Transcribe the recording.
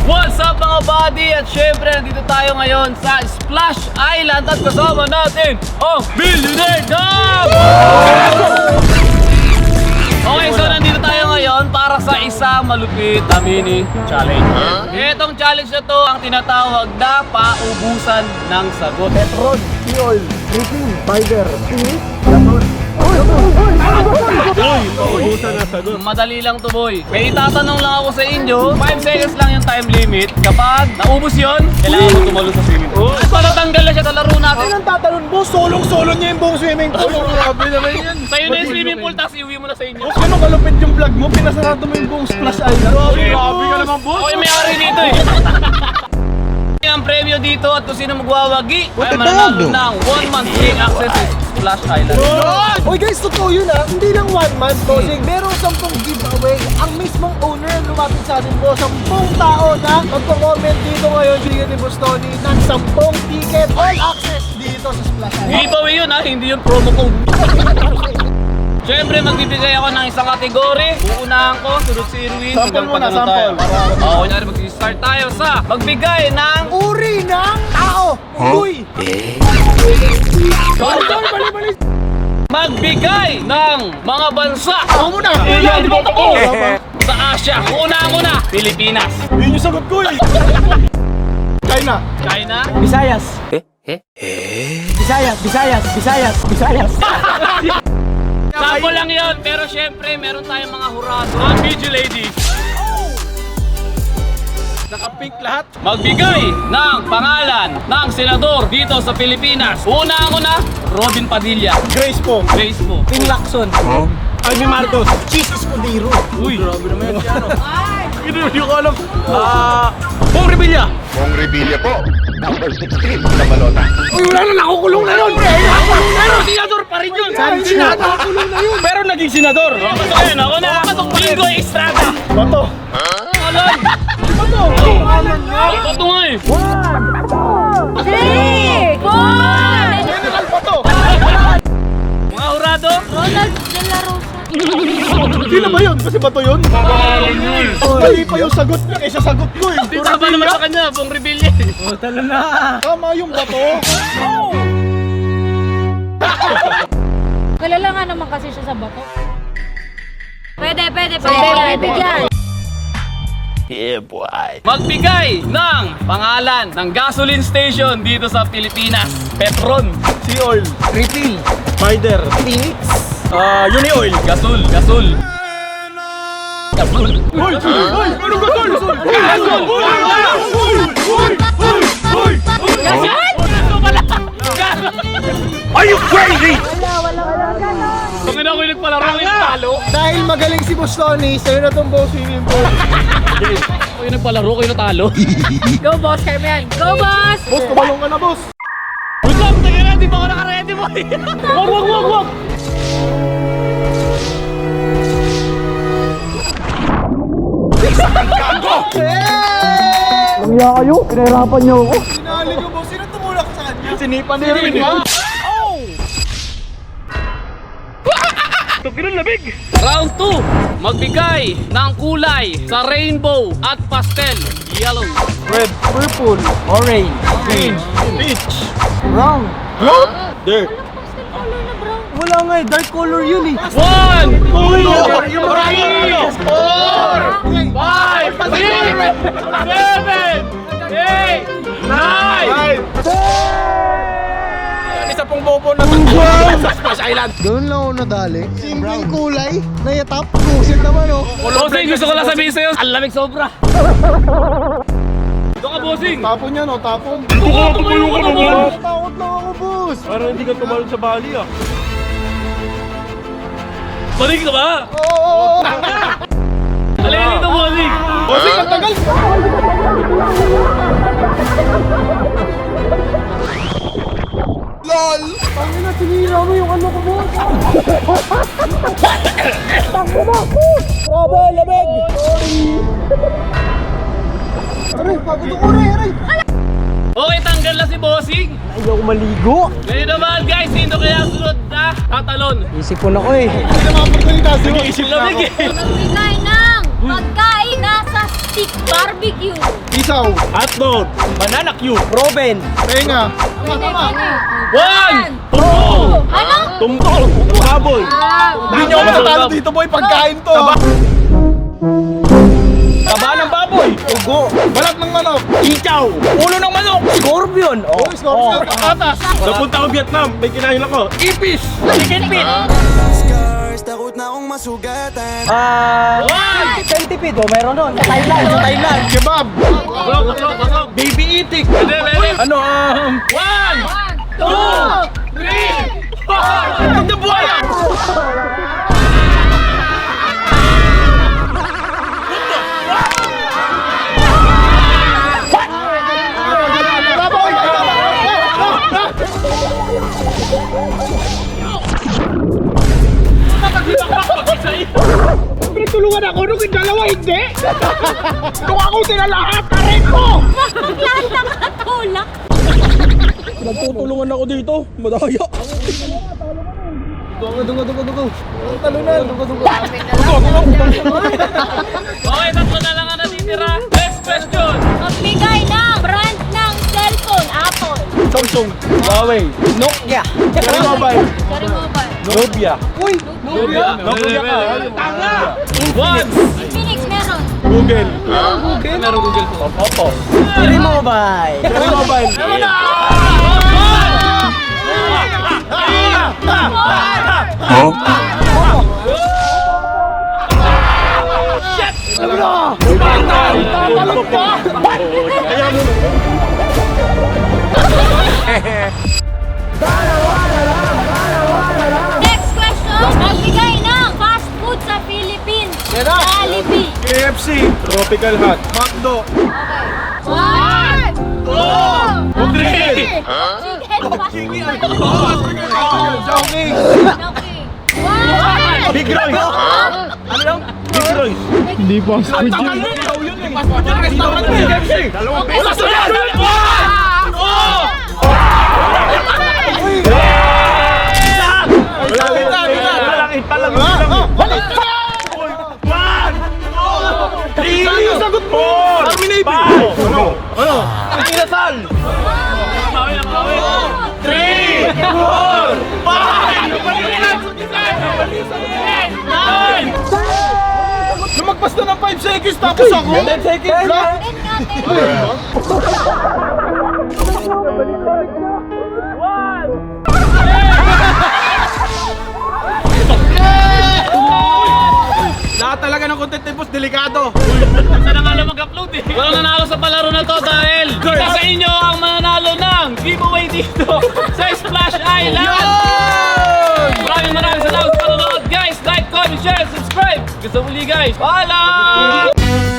What's up mga buddy? At syempre nandito tayo ngayon sa Splash Island at kasama natin ang Millionaire Dog! Okay, so nandito tayo ngayon para sa isang malupit na mini challenge. Itong challenge na to ang tinatawag na paubusan ng sagot. Petron, Siol, Ricky, Spider, Phoenix, Paubusan na sagot. Madali lang to boy. May itatanong lang ako sa inyo. 5 seconds lang yung time limit. Kapag naubos yun, kailangan mo tumalo sa swimming pool. Para tanggal na siya sa laro natin. Anong tatalon mo? Solong-solo niya yung buong swimming pool. Grabe naman yan. Sa'yo na yung swimming pool, tapos iuwi mo na sa inyo. Ano kalupit yung vlog mo? Pinasarado mo yung buong Splash Island. Grabe ka naman boss. Okay, may ari dito eh. Ang premyo dito at kung sino magwawagi ay mananalo ng 1 month free access to Splash Island. Oy guys, totoo yun ah. Hindi lang 1 month bossing. Merong 10 giveaway. Ang mismong owner lumapit sa atin po. 10 tao na magko-comment dito ngayon. Bigyan ni Boss Tony ng 10 ticket. All access dito sa Splash Island. Giveaway yun ha, hindi yung promo code. Siyempre, magbibigay ako ng isang kategory. Uunahan ko, sunod si Irwin. Sample muna, sample. Oo, kunyari mag-start tayo sa magbigay ng Uri ng tao. Uy! magbigay ng mga bansa. Ako muna! Di ba ako? Sa Asia, uunahan ko na, Pilipinas. Yun yung sagot ko eh. China. China. Visayas. Visayas. Sample lang yun, pero syempre, meron tayong mga hurado. Mga video ladies. Naka-pink lahat. Magbigay ng pangalan ng senador dito sa Pilipinas. Uunahan ko na, Robin Padilla. Grace po. Grace mo. Ping Lacson. Amy Marcos. Cheese Escudero. Uy, grabe naman yan. Hindi ko alam. Bong Revilla. Bong Revilla po, number 16 na balota. Uy, wala na, nakukulong na yun. Pero senador pa rin yun. Nakukulong na yun. Pero naging senador. Ayun, ako na. Bingo Estrada. Bato. Alam. Bato. Bato nga eh. 3, 4! General Bato. Mga hurado. Ronald de la Rosa. Hindi na ba yun? Kasi bato yun? Mali pa yung sagot niya kaysa sagot ko eh. Di tama naman sa kanya, Bong Revilla. Talo na. Tama yung bato. Kilala nga naman kasi siya sa bato. Pwede bigyan. Magbigay ng pangalan ng gasoline station dito sa Pilipinas. Petron. Sea Oil. Refill. Spider. Phoenix. Uni-Oil. Gasul. Uy! Uy! Anong gasol? Uy! Are you crazy? Pangina ko yung nagpalaro yung talo. Dahil magaling si Boss Tony, sa'yo na itong buong swimming pool. Ako yung nagpalaro ko yung natalo. Go boss, kaya mo yan. Go boss! Boss, kumalong ka na, boss. Wait lang, taga na, di ba ako nakaready mo? Wag! Nangiya kayo? Pinahirapan niyo ako. Sinali ko, boss. Sino tumulak sa kanya? Sinipan niya rin, ha? Round 2. Magbigay ng kulay sa rainbow at pastel. Yellow. Red, purple, orange, green, peach, brown. Dirt. Pastel color na brown. Wala nga eh, dark color yun eh. 1, 2, Yung 3, 4, 5, 6, 7, 8, 9, 10. Isa pong bobo na sa Splash Island. Doon lang ako nadali. Simpleng kulay, nayatap. Kusit naman oh. Bossing, gusto ko lang sabihin sa'yo, ang lamig sobra. Ito ka, bossing. Tapon yan oh, tapon. Tumayo ka naman. Takot lang ako, boss. Parang hindi ka tumalon sa bali ah. Balik ka ba? Oo! Halika dito, bossing. Bossing, ang tagal! LOL! Tangina, sinira mo yung ano ko, boss! Tangina, boss! Grabe, lamig! Sorry! Aray, pagod ako, aray! Okay, tanggal na si bossing. Ayaw maligo! Ngayon naman, guys, sino kaya sunod na tatalon? Isipon ako eh. Hindi na makapagsalita si Nag-iisip lamig eh. Magbigay ng pagkain na sa stick barbecue. Isaw. Hotdog. Banana Q. Robin. Tenga. Tama. One! Ano? Tumtol. Baboy. Hindi nyo ako matalo dito boy, pagkain to. Taba ng baboy. Ugo. Balat ng manok. Chichaw. Ulo ng manok. Scorpion. Oh, scorpion. Atas. Napunta ako Vietnam. May kinain ako. Ipis. Chicken feet. Centipede. Oh, meron nun. Sa Thailand. Kebab. Baby itik. Pwede, pwede. Ano, One! 2! 3! 4! Ang buhaya. Tulungan ako nung dalawa hindi. Nung ako sila lahat, tarin ko. Lahat nakatulak. Nagtutulungan ako dito. Madaya. Dugo. Talunan. Dugo. Okay, tatlo na lang ang natitira. Next question! Magbigay ng brand ng cellphone. Apple. Samsung. Huawei. Nokia. Cherry Mobile. Cherry Mobile. Nubia. Uy. Nubia ka. Tanga! One! Infinix meron. Google. Meron Google po. Oppo. Cherry Mobile. Cherry Mobile. Next question. Magbigay ng fast food sa Philippines. Jollibee. KFC. Tropical Hut. McDo. One. Two. Three. Chicken. Joking. Okay. One. Big Royce. Ano lang? Big Royce. Hindi pa ang squid yun. Dalawang Okay. beses. Malakit pa lang. Balik ka! One. Three. Saan sagot mo? Army Navy. Ano? Kinasal. Three. Four. Five. Nine. Lumagpas na ng 5 seconds tapos ako. 10 seconds lang. Lahat talaga ng content tipos delikado. Saan na nga lang mag-upload eh. Walang nanalo sa palaro na to dahil isa sa inyo ang mananalo ng giveaway dito sa Splash Island. Maraming salamat sa panonood guys. Like, comment, share, subscribe. Gusto muli guys. Paalam!